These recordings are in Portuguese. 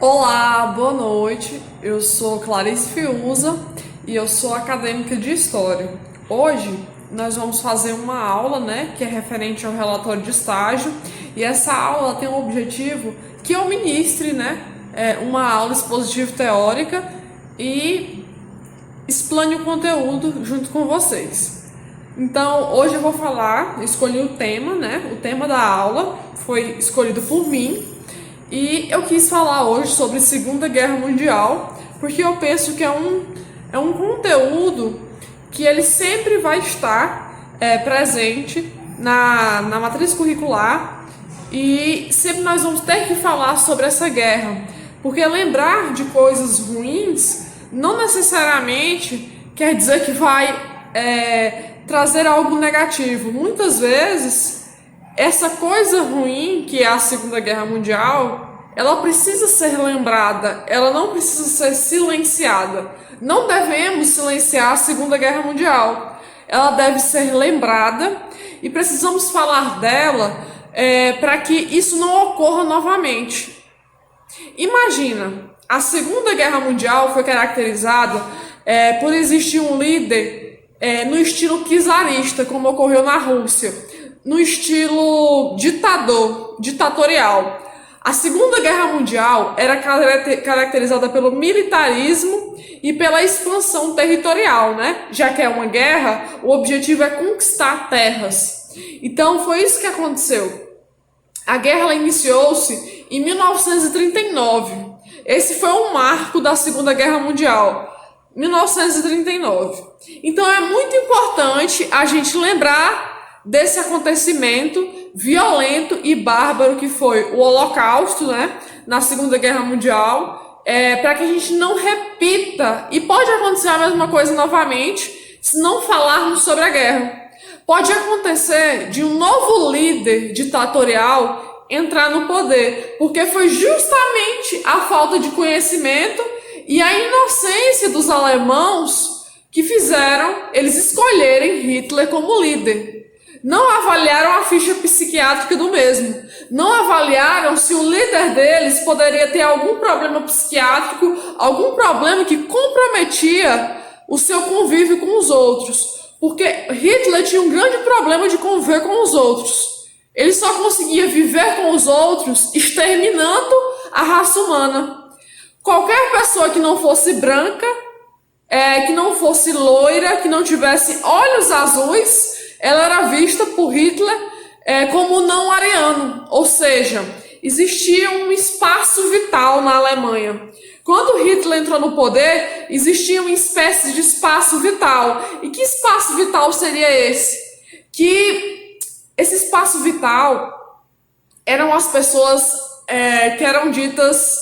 Olá, boa noite. Eu sou Clarice Fiuza e eu sou acadêmica de História. Hoje nós vamos fazer uma aula, que é referente ao relatório de estágio, e essa aula tem o objetivo que eu ministre, uma aula expositiva teórica e explane o conteúdo junto com vocês. Então, hoje eu vou falar, escolhi o tema, o tema da aula foi escolhido por mim. E eu quis falar hoje sobre Segunda Guerra Mundial, porque eu penso que é um conteúdo que ele sempre vai estar presente na matriz curricular, e sempre nós vamos ter que falar sobre essa guerra, porque lembrar de coisas ruins não necessariamente quer dizer que vai trazer algo negativo. Muitas vezes essa coisa ruim que é a Segunda Guerra Mundial, ela precisa ser lembrada, ela não precisa ser silenciada. Não devemos silenciar a Segunda Guerra Mundial. Ela deve ser lembrada e precisamos falar dela para que isso não ocorra novamente. Imagina, a Segunda Guerra Mundial foi caracterizada por existir um líder no estilo czarista, como ocorreu na Rússia, no estilo ditatorial. A Segunda Guerra Mundial era caracterizada pelo militarismo e pela expansão territorial, Já que é uma guerra, o objetivo é conquistar terras. Então foi isso que aconteceu. A guerra iniciou-se em 1939. Esse foi um marco da Segunda Guerra Mundial. 1939. Então é muito importante a gente lembrar desse acontecimento violento e bárbaro que foi o Holocausto, na Segunda Guerra Mundial, para que a gente não repita, e pode acontecer a mesma coisa novamente se não falarmos sobre a guerra. Pode acontecer de um novo líder ditatorial entrar no poder, porque foi justamente a falta de conhecimento e a inocência dos alemãos que fizeram eles escolherem Hitler como líder. Não avaliaram a ficha psiquiátrica do mesmo. Não avaliaram se o líder deles poderia ter algum problema psiquiátrico, algum problema que comprometia o seu convívio com os outros. Porque Hitler tinha um grande problema de conviver com os outros. Ele só conseguia viver com os outros exterminando a raça humana. Qualquer pessoa que não fosse branca, que não fosse loira, que não tivesse olhos azuis, ela era vista por Hitler como não ariano, ou seja, existia um espaço vital na Alemanha. Quando Hitler entrou no poder, existia uma espécie de espaço vital. E que espaço vital seria esse? Que esse espaço vital eram as pessoas que eram ditas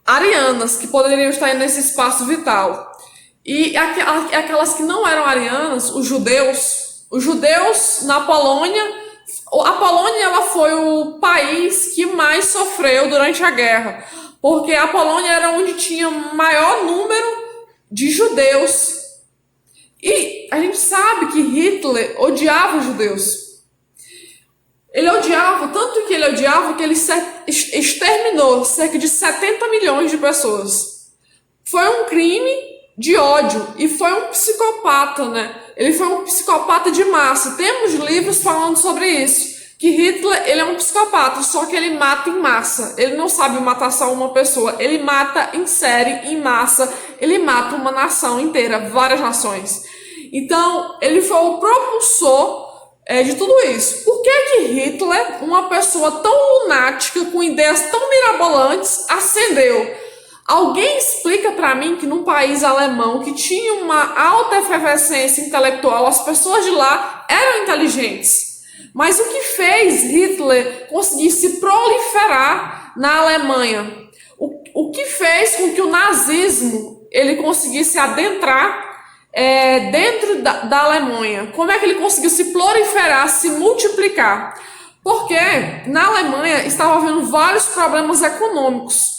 arianas, que poderiam estar nesse espaço vital. E aquelas que não eram arianas, os judeus na Polônia, a Polônia ela foi o país que mais sofreu durante a guerra, porque a Polônia era onde tinha maior número de judeus. E a gente sabe que Hitler odiava os judeus. Ele odiava, tanto que ele odiava que ele exterminou cerca de 70 milhões de pessoas. Foi um crime de ódio e foi um psicopata, Ele foi um psicopata de massa. Temos livros falando sobre isso, que Hitler, ele é um psicopata, só que ele mata em massa. Ele não sabe matar só uma pessoa, ele mata em série, em massa. Ele mata uma nação inteira, várias nações. Então, ele foi o propulsor de tudo isso. Por que Hitler, uma pessoa tão lunática, com ideias tão mirabolantes, ascendeu? Alguém explica para mim que num país alemão que tinha uma alta efervescência intelectual, as pessoas de lá eram inteligentes. Mas o que fez Hitler conseguir se proliferar na Alemanha? O que fez com que o nazismo ele conseguisse adentrar dentro da Alemanha? Como é que ele conseguiu se proliferar, se multiplicar? Porque na Alemanha estava havendo vários problemas econômicos.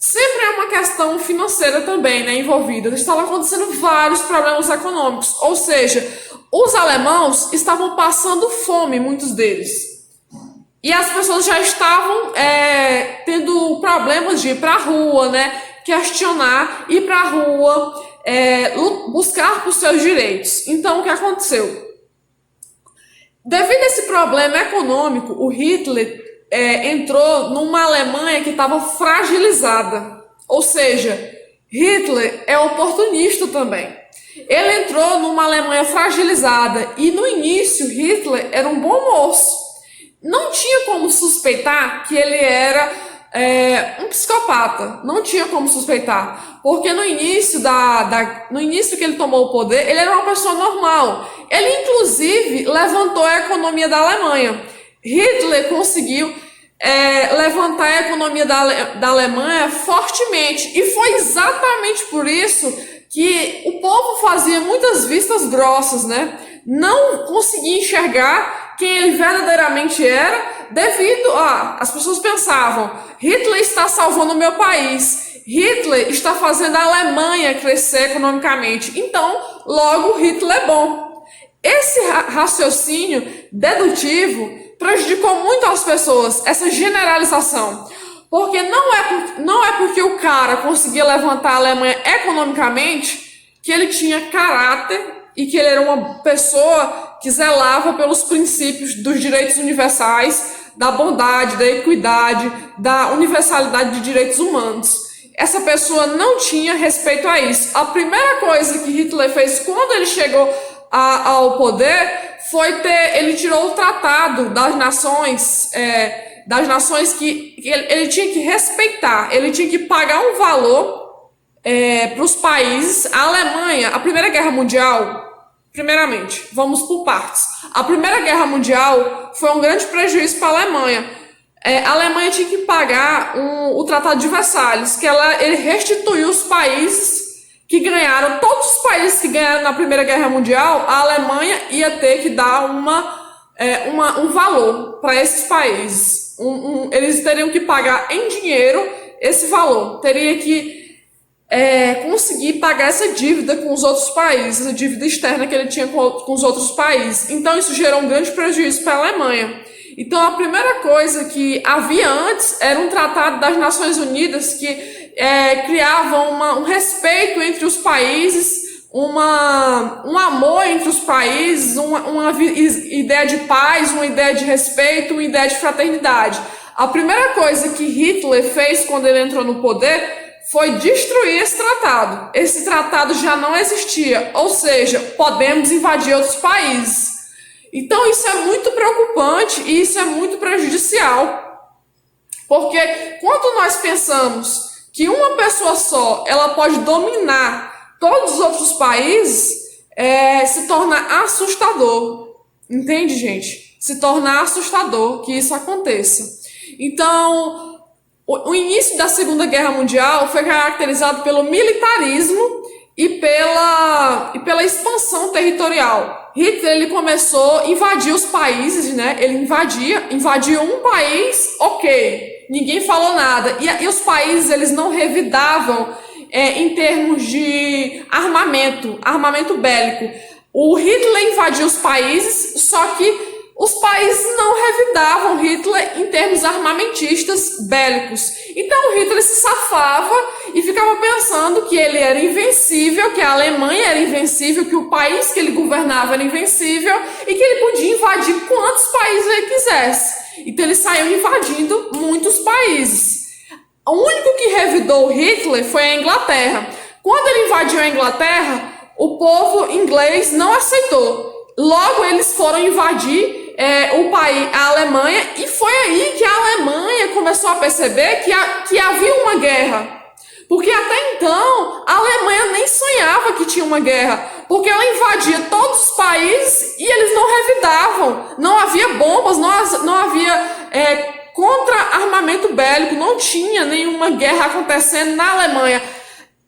Sempre é uma questão financeira também, envolvida. Estavam acontecendo vários problemas econômicos. Ou seja, os alemãos estavam passando fome, muitos deles. E as pessoas já estavam tendo problemas de ir para a rua, né? Questionar, ir para a rua, buscar por seus direitos. Então, o que aconteceu? Devido a esse problema econômico, o Hitler entrou numa Alemanha que estava fragilizada. Ou seja, Hitler é oportunista também. Ele entrou numa Alemanha fragilizada e no início Hitler era um bom moço. Não tinha como suspeitar que ele era um psicopata. Não tinha como suspeitar. Porque no início no início que ele tomou o poder, ele era uma pessoa normal. Ele, inclusive, levantou a economia da Alemanha. Hitler conseguiu levantar a economia da Alemanha fortemente. E foi exatamente por isso que o povo fazia muitas vistas grossas, né? Não conseguia enxergar quem ele verdadeiramente era, devido as pessoas pensavam, Hitler está salvando o meu país, Hitler está fazendo a Alemanha crescer economicamente, então logo Hitler é bom. Esse raciocínio dedutivo prejudicou muito as pessoas, essa generalização, porque não é porque o cara conseguia levantar a Alemanha economicamente que ele tinha caráter e que ele era uma pessoa que zelava pelos princípios dos direitos universais, da bondade, da equidade, da universalidade de direitos humanos. Essa pessoa não tinha respeito a isso. A primeira coisa que Hitler fez quando ele chegou ao poder foi ele tirou o tratado das nações que ele tinha que respeitar, ele tinha que pagar um valor para os países. A Alemanha, a Primeira Guerra Mundial, primeiramente, vamos por partes. A Primeira Guerra Mundial foi um grande prejuízo para a Alemanha. A Alemanha tinha que pagar o Tratado de Versalhes, que ele restituiu os países que ganharam, todos os países que ganharam na Primeira Guerra Mundial, a Alemanha ia ter que dar um valor para esses países. Eles teriam que pagar em dinheiro esse valor. Teria que conseguir pagar essa dívida com os outros países, essa dívida externa que ele tinha com os outros países. Então isso gerou um grande prejuízo para a Alemanha. Então a primeira coisa que havia antes era um tratado das Nações Unidas que criava um respeito entre os países, um amor entre os países, uma ideia de paz, uma ideia de respeito, uma ideia de fraternidade. A primeira coisa que Hitler fez quando ele entrou no poder foi destruir esse tratado. Esse tratado já não existia, ou seja, podemos invadir outros países. Então isso é muito preocupante e isso é muito prejudicial. Porque quando nós pensamos que uma pessoa só ela pode dominar todos os outros países, se torna assustador. Entende, gente? Se torna assustador que isso aconteça. Então, o início da Segunda Guerra Mundial foi caracterizado pelo militarismo e pela expansão territorial. Hitler ele começou a invadir os países, né? Ele invadiu um país, ok, ninguém falou nada. E os países eles não revidavam em termos de armamento bélico. O Hitler invadiu os países, só que os países não revidavam Hitler em termos armamentistas bélicos. Então Hitler se safava e ficava pensando que ele era invencível, que a Alemanha era invencível, que o país que ele governava era invencível e que ele podia invadir quantos países ele quisesse. Então ele saiu invadindo muitos países. O único que revidou Hitler foi a Inglaterra. Quando ele invadiu a Inglaterra, o povo inglês não aceitou. Logo eles foram invadir a Alemanha, e foi aí que a Alemanha começou a perceber que havia uma guerra. Porque até então a Alemanha nem sonhava que tinha uma guerra, porque ela invadia todos os países e eles não revidavam. Não havia bombas, não havia contra-armamento bélico, não tinha nenhuma guerra acontecendo na Alemanha.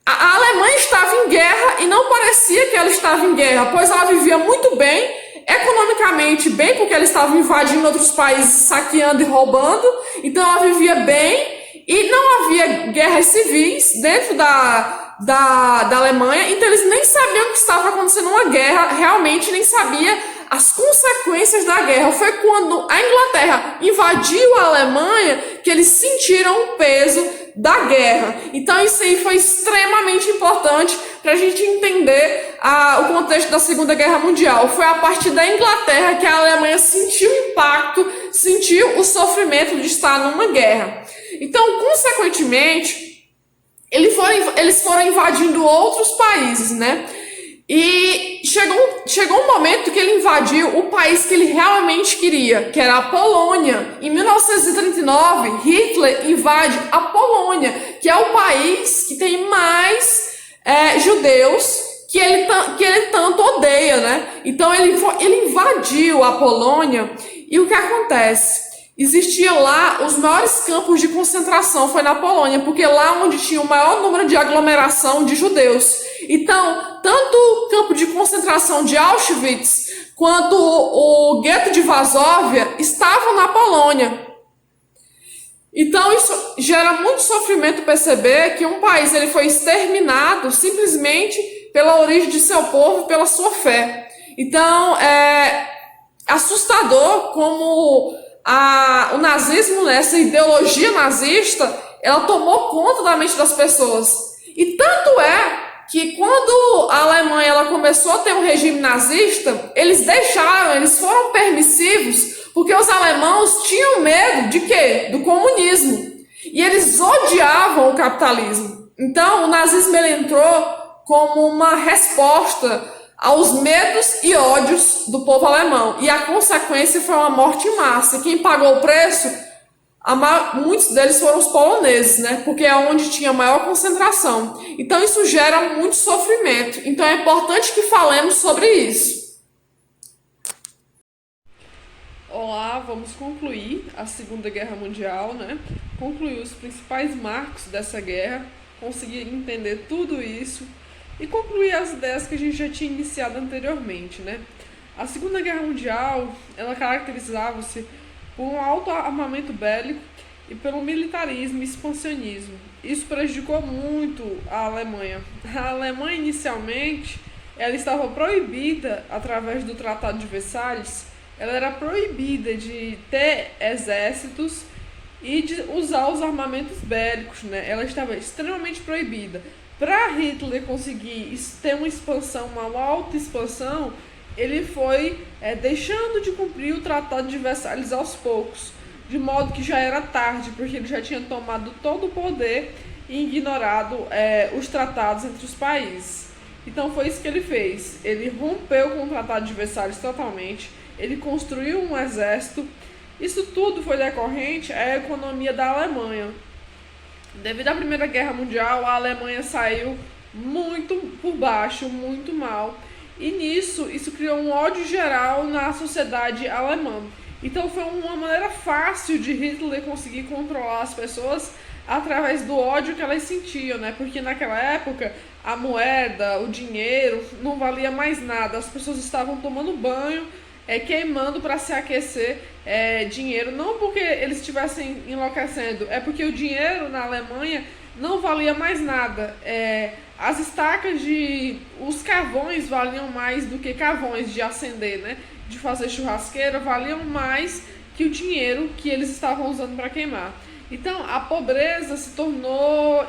A Alemanha estava em guerra e não parecia que ela estava em guerra, pois ela vivia muito bem, economicamente bem, porque ela estava invadindo outros países, saqueando e roubando. Então ela vivia bem e não havia guerras civis dentro da Alemanha. Então eles nem sabiam que estava acontecendo uma guerra, realmente nem sabia as consequências da guerra. Foi quando a Inglaterra invadiu a Alemanha que eles sentiram o peso da guerra. Então isso aí foi extremamente importante para a gente entender o contexto da Segunda Guerra Mundial. Foi a partir da Inglaterra que a Alemanha sentiu o impacto, sentiu o sofrimento de estar numa guerra. Então, consequentemente, eles foram invadindo outros países, né? E chegou um momento que ele invadiu o país que ele realmente queria, que era a Polônia. Em 1939, Hitler invade a Polônia, que é o país que tem mais judeus que ele tanto odeia, né? Então ele invadiu a Polônia e o que acontece? Existia lá os maiores campos de concentração, foi na Polônia, porque lá onde tinha o maior número de aglomeração de judeus. Então, tanto o campo de concentração de Auschwitz quanto o gueto de Varsóvia estavam na Polônia. Então, isso gera muito sofrimento perceber que um país ele foi exterminado simplesmente pela origem de seu povo, pela sua fé. Então, é assustador como o nazismo, né, essa ideologia nazista, ela tomou conta da mente das pessoas. E tanto é que quando a Alemanha ela começou a ter um regime nazista, eles foram permissivos, porque os alemãos tinham medo de quê? Do comunismo. E eles odiavam o capitalismo. Então, o nazismo ele entrou como uma resposta aos medos e ódios do povo alemão. E a consequência foi uma morte em massa. E quem pagou o preço, muitos deles foram os poloneses, né? Porque é onde tinha maior concentração. Então isso gera muito sofrimento. Então é importante que falemos sobre isso. Olá, vamos concluir a Segunda Guerra Mundial, né? Concluir os principais marcos dessa guerra, conseguir entender tudo isso e concluir as ideias que a gente já tinha iniciado anteriormente, né? A Segunda Guerra Mundial, ela caracterizava-se por um alto armamento bélico e pelo militarismo e expansionismo. Isso prejudicou muito a Alemanha. A Alemanha, inicialmente, ela estava proibida, através do Tratado de Versalhes, ela era proibida de ter exércitos e de usar os armamentos bélicos, né? Ela estava extremamente proibida. Para Hitler conseguir ter uma expansão, uma alta expansão, ele foi deixando de cumprir o Tratado de Versalhes aos poucos, de modo que já era tarde, porque ele já tinha tomado todo o poder e ignorado os tratados entre os países. Então foi isso que ele fez. Ele rompeu com o Tratado de Versalhes totalmente, ele construiu um exército. Isso tudo foi decorrente à economia da Alemanha. Devido à Primeira Guerra Mundial, a Alemanha saiu muito por baixo, muito mal. E nisso, isso criou um ódio geral na sociedade alemã. Então foi uma maneira fácil de Hitler conseguir controlar as pessoas através do ódio que elas sentiam, né? Porque naquela época a moeda, o dinheiro não valia mais nada. As pessoas estavam tomando banho, queimando para se aquecer dinheiro. Não porque eles estivessem enlouquecendo, é porque o dinheiro na Alemanha não valia mais nada. As estacas os carvões valiam mais do que carvões de acender, né? De fazer churrasqueira, valiam mais que o dinheiro que eles estavam usando para queimar. Então a pobreza se tornou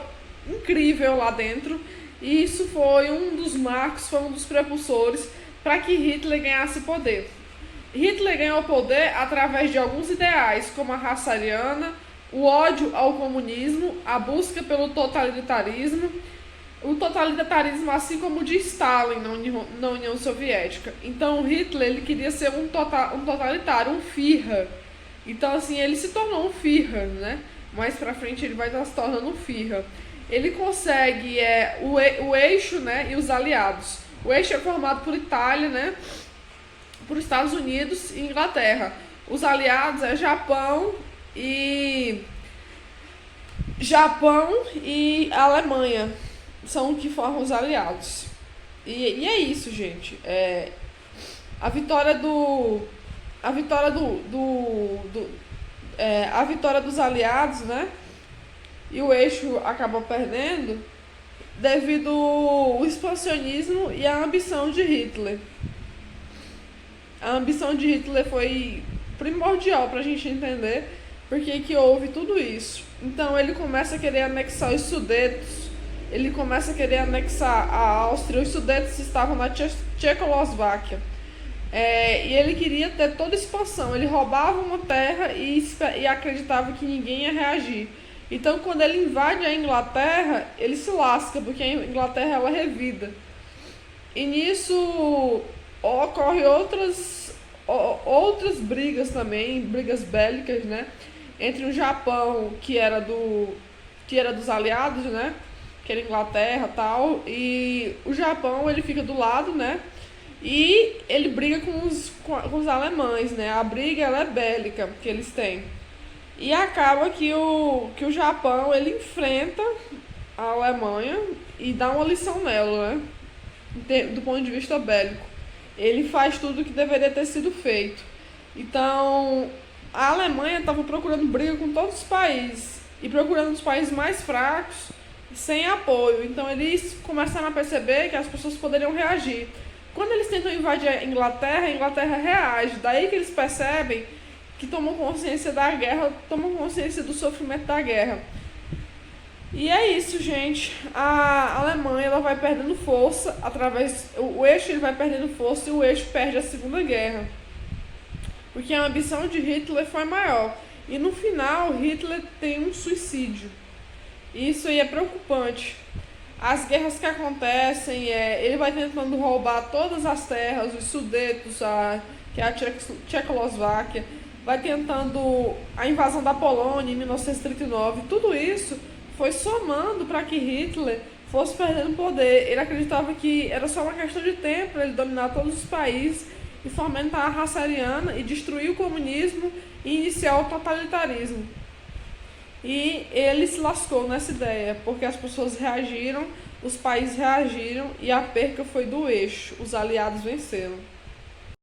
incrível lá dentro, e isso foi um dos marcos, foi um dos prepulsores para que Hitler ganhasse poder. Hitler ganhou poder através de alguns ideais, como a raça ariana, o ódio ao comunismo, a busca pelo totalitarismo, o totalitarismo assim como o de Stalin na União Soviética. Então Hitler ele queria ser um totalitário, um Führer. Então assim, ele se tornou um Führer, né? Mais pra frente ele vai estar se tornando um Führer. Ele consegue o eixo, né, e os aliados. O eixo é formado por Itália, né, por Estados Unidos e Inglaterra. Os aliados é Japão e Alemanha. São que formam os aliados. E é isso, gente. A vitória dos aliados, né? E o eixo acaba perdendo devido ao expansionismo e à ambição de Hitler. A ambição de Hitler foi primordial para a gente entender, por que houve tudo isso. Então ele começa a querer anexar os Sudetos, ele começa a querer anexar a Áustria. Os Sudetos estavam na Tchecoslováquia. E ele queria ter toda a expansão. Ele roubava uma terra e acreditava que ninguém ia reagir. Então, quando ele invade a Inglaterra, ele se lasca, porque a Inglaterra ela é revida. E nisso ocorrem outras brigas também, brigas bélicas, né? Entre o Japão, que era dos aliados, né? Que era Inglaterra e tal. E o Japão, ele fica do lado, né? E ele briga com os alemães, né? A briga ela é bélica que eles têm. E acaba que o Japão ele enfrenta a Alemanha e dá uma lição nela, né? Do ponto de vista bélico. Ele faz tudo o que deveria ter sido feito. Então, a Alemanha estava procurando briga com todos os países e procurando os países mais fracos sem apoio. Então, eles começaram a perceber que as pessoas poderiam reagir. Quando eles tentam invadir a Inglaterra reage. Daí que eles percebem que tomam consciência da guerra, tomam consciência do sofrimento da guerra. E é isso, gente. A Alemanha ela vai perdendo força o eixo ele vai perdendo força e o eixo perde a Segunda Guerra. Porque a ambição de Hitler foi maior. E no final, Hitler tem um suicídio. E isso aí é preocupante. As guerras que acontecem, ele vai tentando roubar todas as terras, os Sudetos, que é a Tchecoslováquia, vai tentando a invasão da Polônia em 1939. Tudo isso foi somando para que Hitler fosse perdendo poder. Ele acreditava que era só uma questão de tempo para ele dominar todos os países e fomentar a raça ariana e destruir o comunismo e iniciar o totalitarismo. E ele se lascou nessa ideia, porque as pessoas reagiram, os países reagiram e a perca foi do eixo. Os aliados venceram.